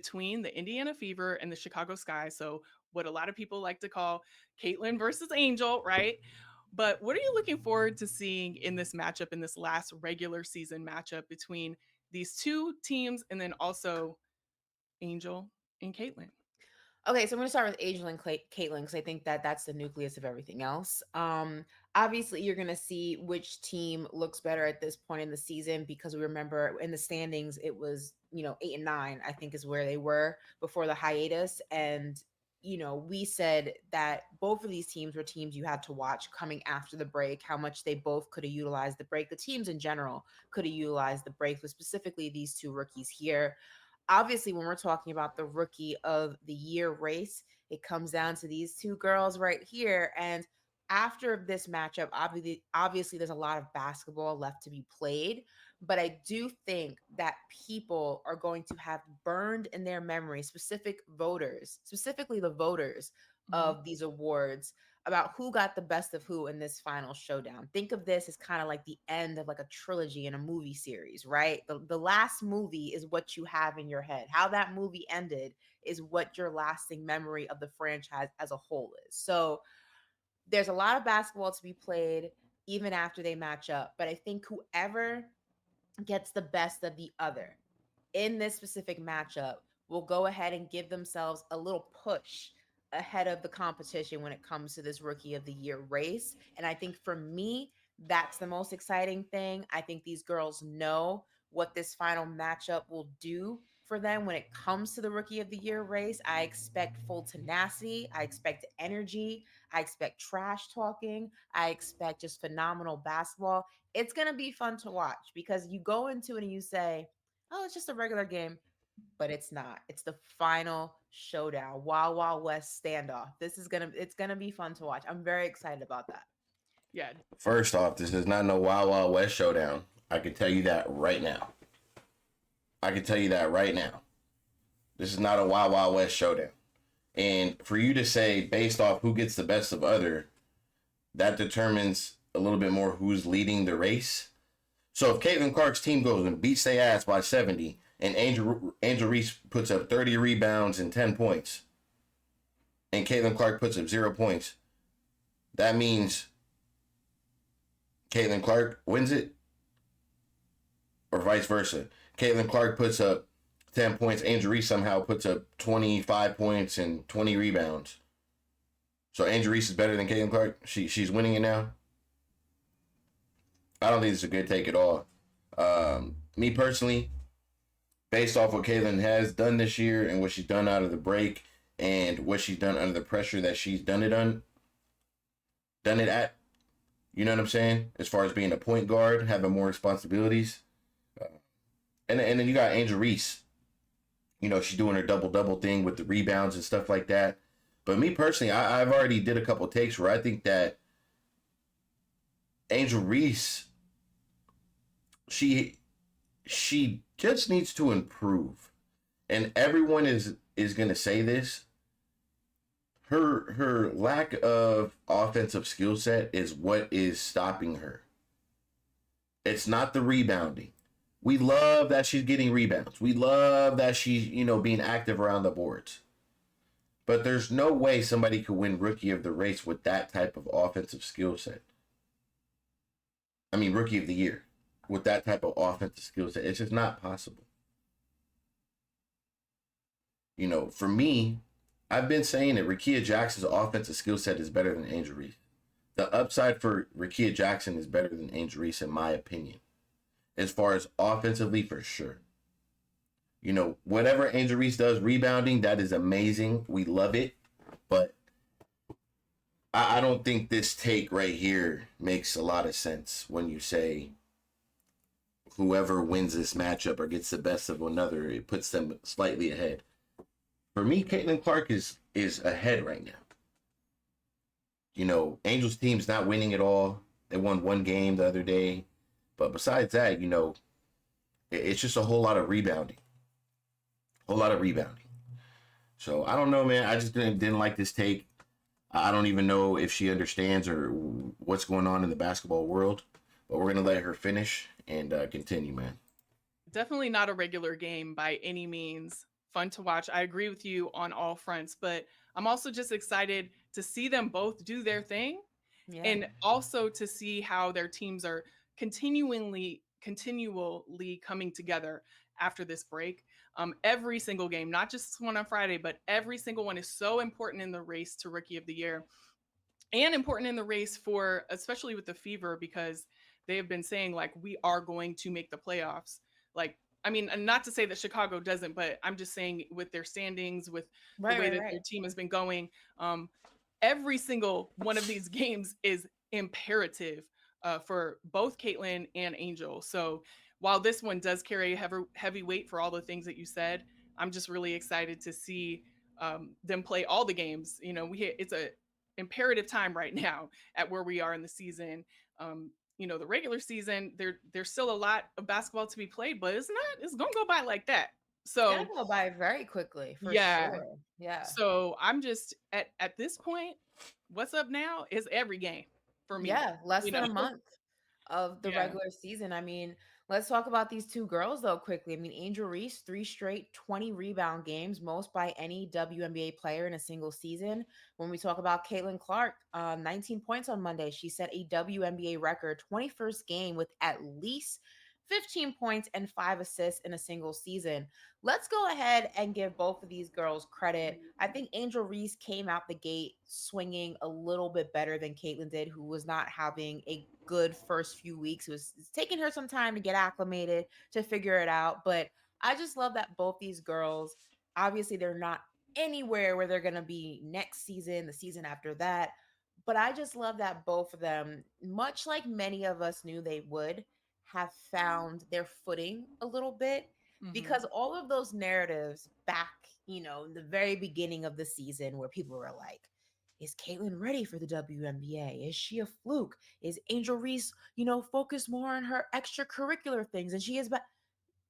between the Indiana Fever and the Chicago Sky. So, what a lot of people like to call Caitlyn versus Angel, right? But what are you looking forward to seeing in this matchup, in this last regular season matchup between these two teams and then also Angel and Caitlyn? Okay, so I'm going to start with Angel and Caitlyn because I think that that's the nucleus of everything else. Obviously, you're going to see which team looks better at this point in the season because we remember in the standings it was 8 and 9 I think is where they were before the hiatus, and we said that both of these teams were teams you had to watch coming after the break. How much they both could have utilized the break. The teams in general could have utilized the break, but specifically these two rookies here. Obviously, when we're talking about the rookie of the year race, it comes down to these two girls right here. And after this matchup, obviously there's a lot of basketball left to be played, but I do think that people are going to have burned in their memory, specifically the voters Mhm. of these awards, about who got the best of who in this final showdown. Think of this as kind of like the end of like a trilogy in a movie series, right? The last movie is what you have in your head. How that movie ended is what your lasting memory of the franchise as a whole is. So there's a lot of basketball to be played even after they match up, but I think whoever gets the best of the other in this specific matchup will go ahead and give themselves a little push ahead of the competition when it comes to this rookie of the year race. And I think for me, that's the most exciting thing. I think these girls know what this final matchup will do for them when it comes to the rookie of the year race. I expect full tenacity. I expect energy. I expect trash talking. I expect just phenomenal basketball. It's going to be fun to watch because you go into it and you say, oh, it's just a regular game, but it's not. It's the final showdown, Wild Wild West standoff. It's gonna be fun to watch. I'm very excited about that. Yeah, First off, this is not no Wild Wild West showdown. I can tell you that right now. I can tell you that right now. This is not a Wild Wild West showdown. And for you to say based off who gets the best of other, that determines a little bit more who's leading the race. So if Caitlyn Clark's team goes and beats their ass by 70, and Angel Reese puts up 30 rebounds and 10 points, and Caitlyn Clark puts up 0 points, that means Caitlyn Clark wins it, or vice versa. Caitlyn Clark puts up 10 points, Angel Reese somehow puts up 25 points and 20 rebounds. So Angel Reese is better than Caitlyn Clark. She's winning it now. I don't think it's a good take at all. Me personally, based off what Caitlyn has done this year and what she's done out of the break and what she's done under the pressure that she's done it at. You know what I'm saying? As far as being a point guard, having more responsibilities. And then you got Angel Reese. You know, she's doing her double-double thing with the rebounds and stuff like that. But me personally, I've already did a couple takes where I think that Angel Reese, she just needs to improve. And everyone is going to say this. Her lack of offensive skill set is what is stopping her. It's not the rebounding. We love that she's getting rebounds. We love that she's, being active around the boards. But there's no way somebody could win rookie of the race with that type of offensive skill set. I mean, rookie of the year with that type of offensive skill set. It's just not possible. For me, I've been saying that Rickea Jackson's offensive skill set is better than Angel Reese. The upside for Rickea Jackson is better than Angel Reese, in my opinion. As far as offensively, for sure. Whatever Angel Reese does rebounding, that is amazing. We love it. But I don't think this take right here makes a lot of sense when you say whoever wins this matchup or gets the best of another, it puts them slightly ahead. For me, Caitlyn Clark is ahead right now. Angels team's not winning at all. They won one game the other day. But besides that, it's just a whole lot of rebounding. So I don't know, man. I just didn't like this take. I don't even know if she understands or what's going on in the basketball world. But we're going to let her finish and continue, man. definitely not a regular game by any means fun to watch. I agree with you on all fronts, but I'm also just excited to see them both do their thing Yeah. and also to see how their teams are continually coming together after this break. Every single game, not just one on Friday, but every single one is so important in the race to Rookie of the Year and important in the race for, especially with the Fever, because they have been saying like we are going to make the playoffs. Like, I mean, and not to say that Chicago doesn't, but I'm just saying with their standings, with the Right, way right, that right. their team has been going, um, every single one of these games is imperative for both Caitlyn and Angel. So while this one does carry a heavy weight for all the things that you said, I'm just really excited to see them play all the games. You know, it's a imperative time right now at where we are in the season. You know, the regular season, there's still a lot of basketball to be played, but it's gonna go by like that. It's gonna So go by very quickly for yeah. sure. Yeah. So I'm just at this point, what's up now is every game for me. Yeah, less You than know? a month of the Yeah. regular season. I mean, let's talk about these two girls though quickly. I mean, Angel Reese, three straight 20 rebound games, most by any WNBA player in a single season. When we talk about Caitlyn Clark, 19 points on Monday. She set a WNBA record 21st game with at least 15 points and 5 assists in a single season. Let's go ahead and give both of these girls credit. I think Angel Reese came out the gate swinging a little bit better than Caitlyn did, who was not having a good first few weeks. It was it's taking her some time to get acclimated, to figure it out. But I just love that both these girls, obviously, they're not anywhere where they're going to be next season, the season after that. But I just love that both of them, much like many of us knew they would, have found their footing a little bit, Hmm. because all of those narratives back, in the very beginning of the season where people were like, is Caitlyn ready for the WNBA? Is she a fluke? Is Angel Reese, focused more on her extracurricular things? And she is, but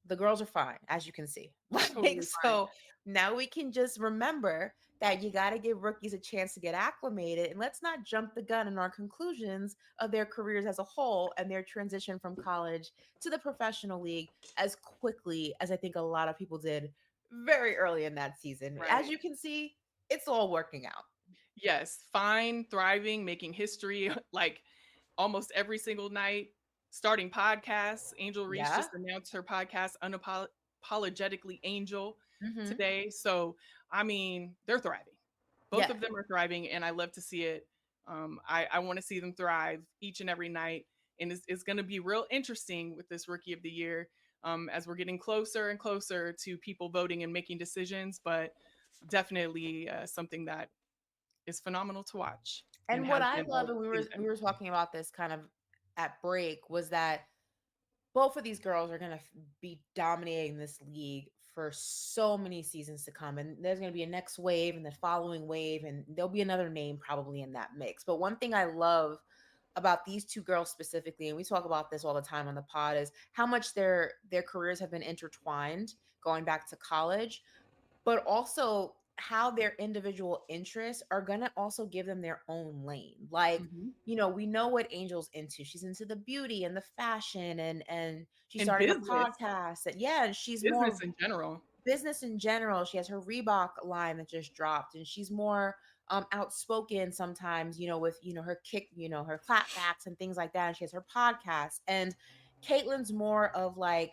the girls are fine, as you can see. Like, Totally fine. so now we can just remember that you got to give rookies a chance to get acclimated, and let's not jump the gun in our conclusions of their careers as a whole and their transition from college to the professional league as quickly as I think a lot of people did very early in that season. As Right. you can see, it's all working out. Yes, fine, thriving, making history like almost every single night, starting podcasts. Angel Reese Yeah. just announced her podcast, Unapologetically Angel, Hmm. today. So, I mean, they're thriving. Both Yeah. of them are thriving, and I love to see it. I want to see them thrive each and every night. And it's going to be real interesting with this Rookie of the Year as we're getting closer and closer to people voting and making decisions. But definitely something that is phenomenal to watch and And what has I been love, all and we were season. we were talking about this kind of at break, was that both of these girls are going to be dominating this league for so many seasons to come, and there's going to be a next wave and the following wave, and there'll be another name probably in that mix. But one thing I love about these two girls specifically, and we talk about this all the time on the pod, is how much their careers have been intertwined going back to college, but also how their individual interests are going to also give them their own lane. Like, Mhm. we know what Angel's into. She's into the beauty and the fashion, and she's And starting a business, podcast. And yeah, and she's more business in general. business in general. She has her Reebok line that just dropped, and she's more outspoken sometimes, with her kick, her clapbacks and things like that. And she has her podcast. And Caitlin's more of like,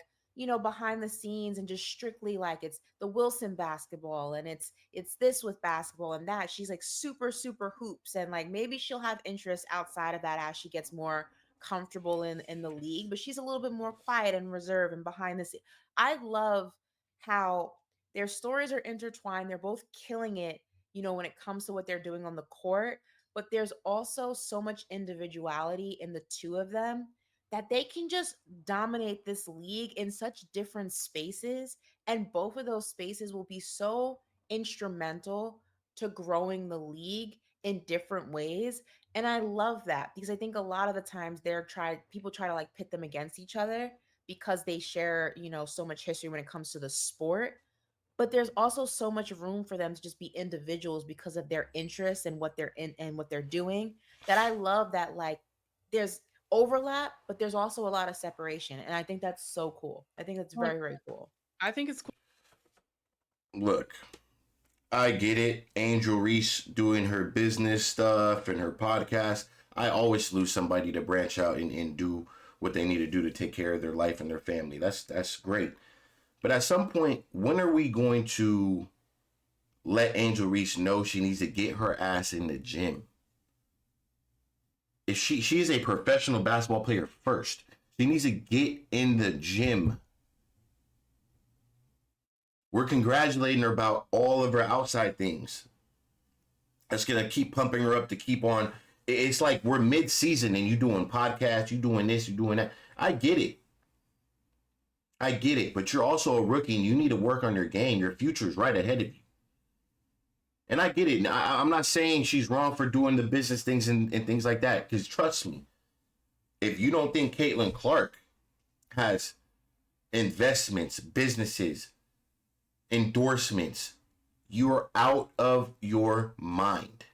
behind the scenes and just strictly like it's the Wilson basketball, and it's this with basketball and that. She's like super, super hoops, and like maybe she'll have interests outside of that as she gets more comfortable in the league, but she's a little bit more quiet and reserved and behind the scenes. I love how their stories are intertwined. They're both killing it, when it comes to what they're doing on the court. But there's also so much individuality in the two of them that they can just dominate this league in such different spaces. And both of those spaces will be so instrumental to growing the league in different ways. And I love that, because I think a lot of the times people try to like pit them against each other because they share, so much history when it comes to the sport. But there's also so much room for them to just be individuals because of their interests and what they're in and what they're doing, that I love that, like, there's overlap, but there's also a lot of separation. And I think that's so cool. I think that's Well, very, very cool. I think it's Look, I get it. Angel Reese doing her business stuff and her podcast. I always lose somebody to branch out and do what they need to do to take care of their life and their family. That's great. But at some point, when are we going to let Angel Reese know she needs to get her ass in the gym? If she is a professional basketball player first, she needs to get in the gym. We're congratulating her about all of her outside things. That's going to keep pumping her up to keep on. It's like we're mid-season and you doing podcasts, you doing this, you doing that. I get it. But you're also a rookie and you need to work on your game. Your future is right ahead of you. And I get it. I'm not saying she's wrong for doing the business things and things like that. Because trust me, if you don't think Caitlyn Clark has investments, businesses, endorsements, you're out of your mind.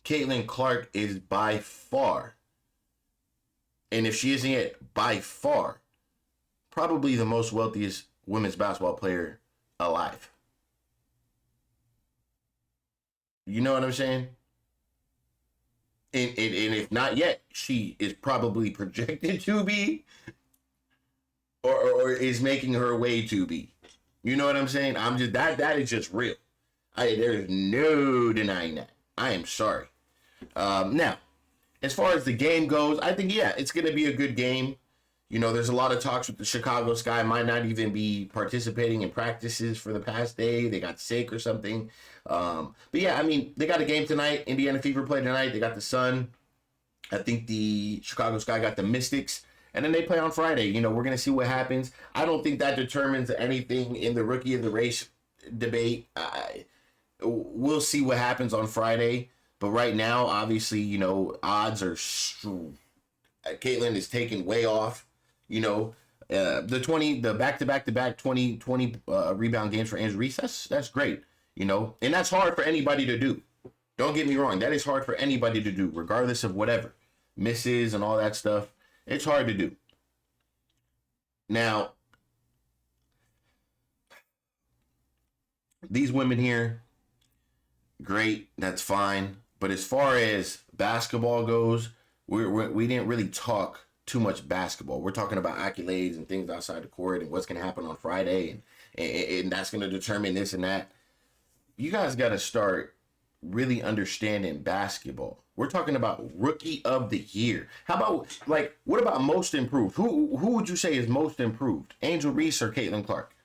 Caitlyn Clark is by far, and if she isn't yet, by far, probably the most wealthiest women's basketball player alive. You know what I'm saying? And if not yet, she is probably projected to be, or is making her way to be. You know what I'm saying? I'm just that is just real. There's no denying that. I am sorry. Now, as far as the game goes, I think it's gonna be a good game. You know, there's a lot of talks with the Chicago Sky might not even be participating in practices for the past day. They got sick or something. But yeah, I mean, they got a game tonight. Indiana Fever play tonight. They got the Sun. I think the Chicago Sky got the Mystics. And then they play on Friday. You know, we're going to see what happens. I don't think that determines anything in the rookie of the race debate. We'll see what happens on Friday. But right now, obviously, you know, odds are... Caitlyn is taking way off. You know, the back-to-back 20 rebound games for Angel Reese, that's great. You know, and that's hard for anybody to do. Don't get me wrong. That is hard for anybody to do, regardless of whatever. Misses and all that stuff. It's hard to do. Now, these women here, great, that's fine. But as far as basketball goes, we didn't really talk too much basketball. We're talking about accolades and things outside the court and what's going to happen on Friday, and that's going to determine this and that. You guys got to start really understanding basketball. We're talking about rookie of the year. How about, like, what about most improved? Who would you say is most improved? Angel Reese or Caitlyn Clark?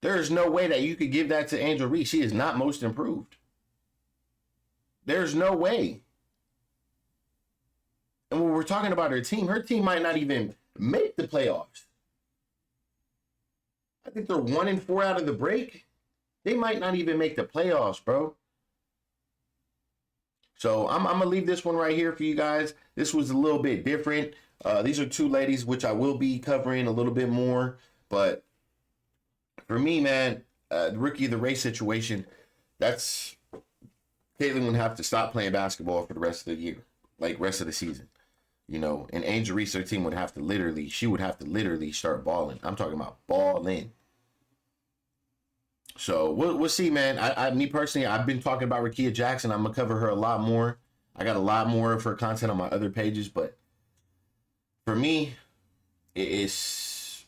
There is no way that you could give that to Angel Reese. She is not most improved. There's no way. And when we're talking about her team might not even make the playoffs. I think they're 1-4 out of the break. They might not even make the playoffs, bro. So I'm going to leave this one right here for you guys. This was a little bit different. These are two ladies, which I will be covering a little bit more. But for me, man, the rookie of the race situation, that's... Caitlyn would have to stop playing basketball for the rest of the year. Like, rest of the season. You know, and Angel Reese, her team would have to literally start balling. I'm talking about balling. So we'll see, man. Me personally, I've been talking about Rakia Jackson. I'm gonna cover her a lot more. I got a lot more of her content on my other pages, but for me, it's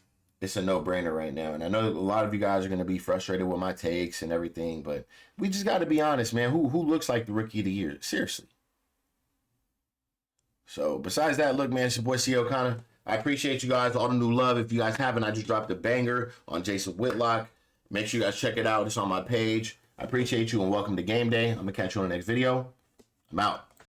a no-brainer right now. And I know a lot of you guys are gonna be frustrated with my takes and everything, but we just got to be honest, man. Who looks like the rookie of the year? Seriously. So besides that, look, man, it's your boy C. O'Connor. I appreciate you guys, all the new love. If you guys haven't, I just dropped a banger on Jason Whitlock. Make sure you guys check it out. It's on my page. I appreciate you and welcome to Game Day. I'm going to catch you on the next video. I'm out.